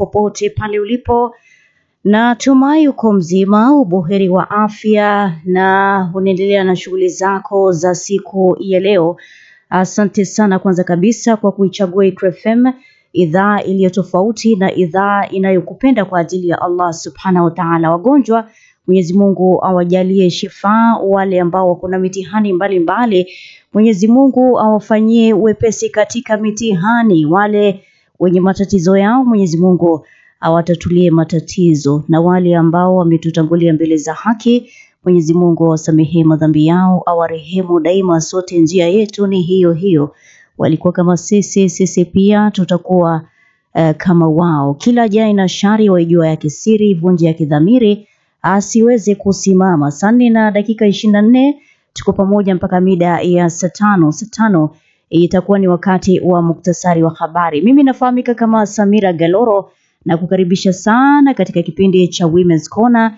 popote pale ulipo, na tumai uko mzima, ubuheri wa afya na unaendelea na shughuli zako za siku ya leo. Asante sana kwanza kabisa kwa kuichagua Iqra FM, idhaa iliyo tofauti na idhaa inayokupenda kwa ajili ya Allah Subhanahu wa Ta'ala. Wagonjwa, Mwenyezi Mungu awajalie shifa. Wale ambao wako na mitihani mbalimbali, Mwenyezi Mungu awafanyie wepesi katika mitihani. Wale wenye matatizo yao, Mwenyezi Mungu awatatulie matatizo, na wale ambao wametutangulia mbele za haki, Mwenyezi Mungu awasamehe madhambi yao, awarehemu daima. Sote njia yetu ni hiyo hiyo, walikuwa kama sisi pia tutakuwa kama wao. Kila jai na shari waijua ya kisiri, vunji ya kidhamiri asiweze kusimama. Saa 4:24 tuko pamoja mpaka mida ya saa 5 itakuwa ni wakati wa muktasari wa habari. Mimi nafahamika kama Samira Galoro na kukaribisha sana katika kipindi cha Women's Corner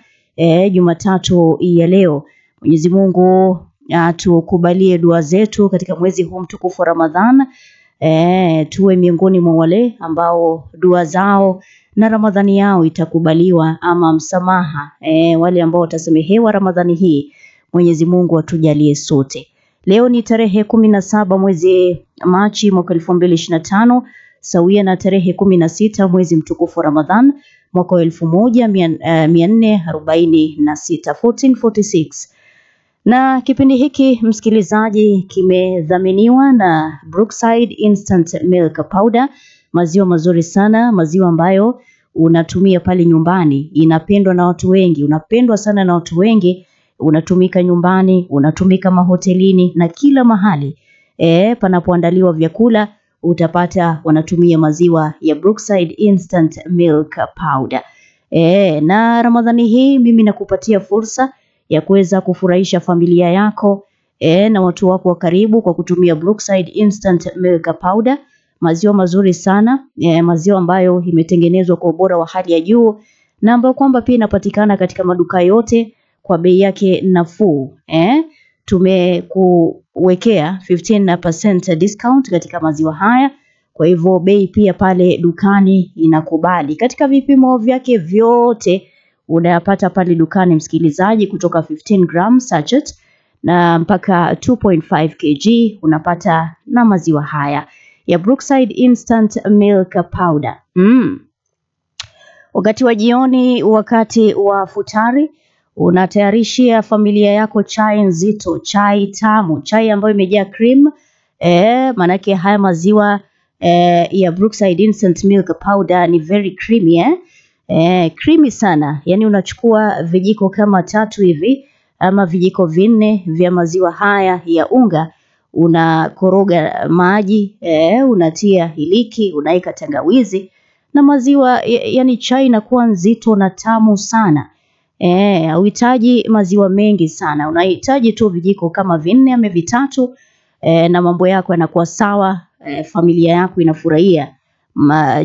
Jumatatu ya leo. Mwenyezi Mungu atukubalie dua zetu katika mwezi huu mtukufu wa Ramadhan. Tuwe miongoni mwa wale ambao dua zao na Ramadhani yao itakubaliwa ama msamaha. Wale ambao watasamehewa Ramadhani hii, Mwenyezi Mungu atujalie sote. Leo ni tarehe 17 mwezi Machi mwaka 2025, sawia na tarehe 16 mwezi mtukufu wa Ramadhan mwaka 1446, 1446. Na kipindi hiki msikilizaji kimedhaminiwa na Brookside Instant Milk Powder, maziwa mazuri sana, maziwa ambayo unatumia pale nyumbani, inapendwa na watu wengi, unapendwa sana na watu wengi, unatumika nyumbani, unatumika mahotelini na kila mahali. Panapoandaliwa vyakula utapata wanatumia maziwa ya Brookside Instant Milk Powder. Na Ramadhani hii mimi nakupatia fursa ya kuweza kufurahisha familia yako na watu wako wa karibu kwa kutumia Brookside Instant Milk Powder. Maziwa mazuri sana, maziwa ambayo imetengenezwa kwa ubora wa hali ya juu, na ambayo kwamba pia inapatikana katika maduka yote kwa bei yake nafuu. Tumekuwekea 15% discount katika maziwa haya, kwa hivyo bei pia pale dukani inakubali. Katika vipimo vyake vyote unayapata pale dukani msikilizaji, kutoka 15 gram sachet na mpaka 2.5 kg unapata na maziwa haya ya Brookside Instant Milk Powder. Wakati wa jioni, wakati wa futari, unatayarishia familia yako chai nzito, chai tamu, chai ambayo imejaa cream. Manake haya maziwa ya Brookside Instant Milk Powder ni very creamy. Creamy sana. Yani unachukua vijiko kama 3 hivi ama vijiko 4 vya maziwa haya ya unga, unakoroga maji, unatia hiliki, unaika tangawizi na maziwa, yani chai inakuwa nzito na tamu sana. Hauhitaji maziwa mengi sana, unahitaji tu vijiko kama 4 ama 3, na mambo yako yanakuwa sawa. Familia yako inafurahia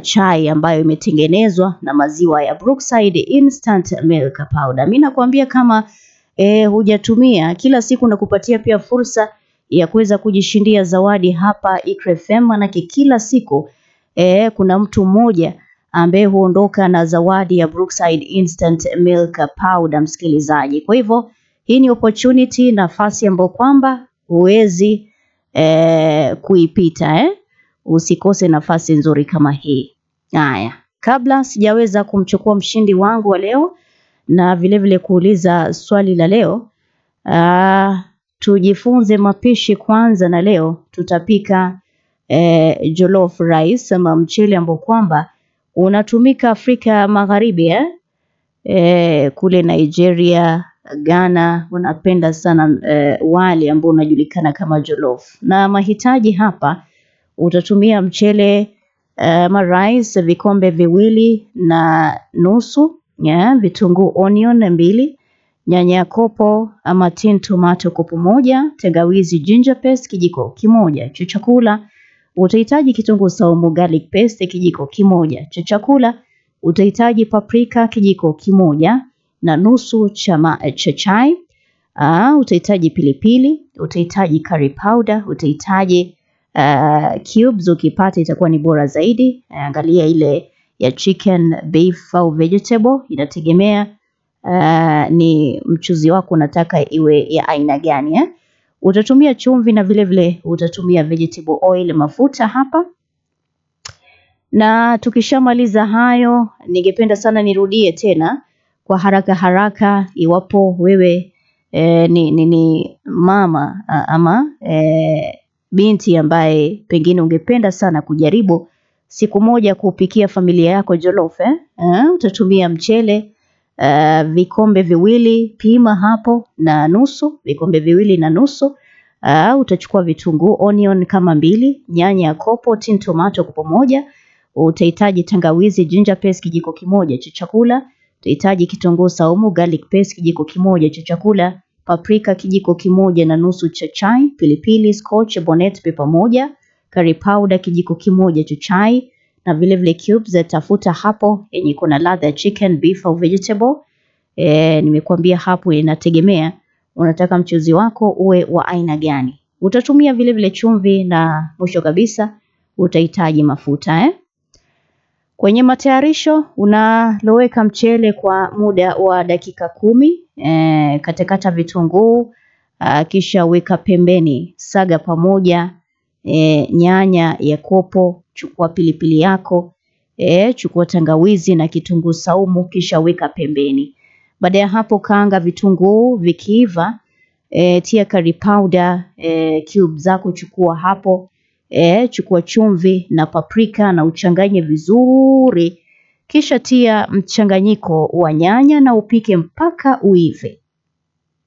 chai ambayo imetengenezwa na maziwa ya Brookside Instant Milk Powder. Mimi nakwambia kama hujatumia, kila siku nakupatia pia fursa ya kuweza kujishindia zawadi hapa Iqra FM, manake kila siku kuna mtu mmoja ambaye huondoka na zawadi ya Brookside Instant Milk Powder msikilizaji. Kwa hivyo hii ni opportunity, nafasi ambayo kwamba huwezi kuipita. Usikose nafasi nzuri kama hii. Haya, kabla sijaweza kumchukua mshindi wangu wa leo na vile vile kuuliza swali la leo, tujifunze mapishi kwanza. Na leo tutapika jollof rice ama mchele ambao kwamba unatumika Afrika Magharibi. Kule Nigeria, Ghana wanapenda sana wali ambao unajulikana kama jollof. Na mahitaji hapa, utatumia mchele rice vikombe 2.5, vitunguu onion 2, nyanya kopo ama tin tomato kopo 1, tangawizi ginger paste kijiko 1 cha chakula. Utahitaji kitunguu saumu garlic paste kijiko 1 cha chakula. Utahitaji paprika kijiko 1 na nusu cha chai. Utahitaji pilipili, utahitaji curry powder, utahitaji cubes, ukipata itakuwa ni bora zaidi. Angalia ile ya chicken, beef au vegetable, inategemea ni mchuzi wako unataka iwe ya aina gani. Utatumia chumvi na vile vile utatumia vegetable oil, mafuta hapa. Na tukishamaliza hayo, ningependa sana nirudie tena kwa haraka haraka, iwapo wewe ni mama ama binti ambaye pengine ungependa sana kujaribu siku moja kupikia familia yako jollof. Utatumia mchele vikombe viwili, pima hapo, na nusu, vikombe viwili na nusu. Utachukua vitunguu onion kama 2, nyanya ya kopo, tin tomato kopo moja. Utahitaji tangawizi ginger paste kijiko kimoja cha chakula. Utahitaji kitunguu saumu garlic paste kijiko kimoja cha chakula, paprika kijiko kimoja na nusu cha chai, pilipili scotch bonnet pepper moja, curry powder kijiko kimoja cha chai, na vile vile cubes za tafuta hapo yenye iko na ladha ya chicken, beef au vegetable. Nimekuambia hapo inategemea unataka mchuzi wako uwe wa aina gani. Utatumia vile vile chumvi, na mwisho kabisa utahitaji mafuta. Kwenye matayarisho, unaloweka mchele kwa muda wa dakika 10. Katakata vitunguu, kisha weka pembeni, saga pamoja nyanya ya kopo, chukua pilipili yako, chukua tangawizi na kitunguu saumu, kisha weka pembeni. Baada ya hapo kaanga vitunguu, vikiiva tia curry powder cube zako, chukua hapo. Chukua chumvi na paprika na uchanganye vizuri, kisha tia mchanganyiko wa nyanya na upike mpaka uive.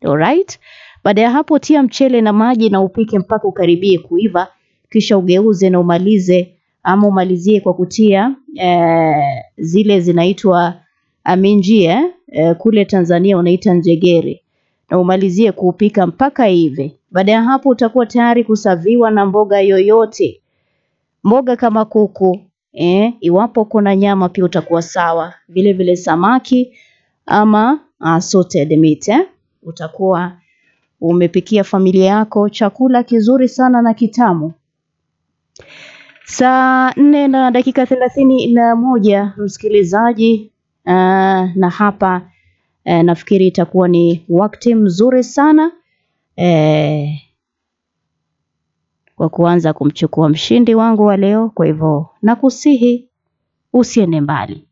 Alright? Baada ya hapo tia mchele na maji na upike mpaka ukaribie kuiva, kisha ugeuze na umalizie kwa kutia zile zinaitwa minjie, kule Tanzania unaita njegere, na umalizie kuupika mpaka ive. Baada ya hapo utakuwa tayari kusaviwa na mboga yoyote. Mboga kama kuku, iwapo kuna nyama pia utakuwa sawa. Vile vile samaki ama salted meat. Utakuwa umepikia familia yako chakula kizuri sana na kitamu. Saa 4 na dakika 31 msikilizaji, na hapa nafikiri itakuwa ni wakati mzuri sana kwa kuanza kumchukua mshindi wangu wa leo. Kwa hivyo nakusihi usiende mbali.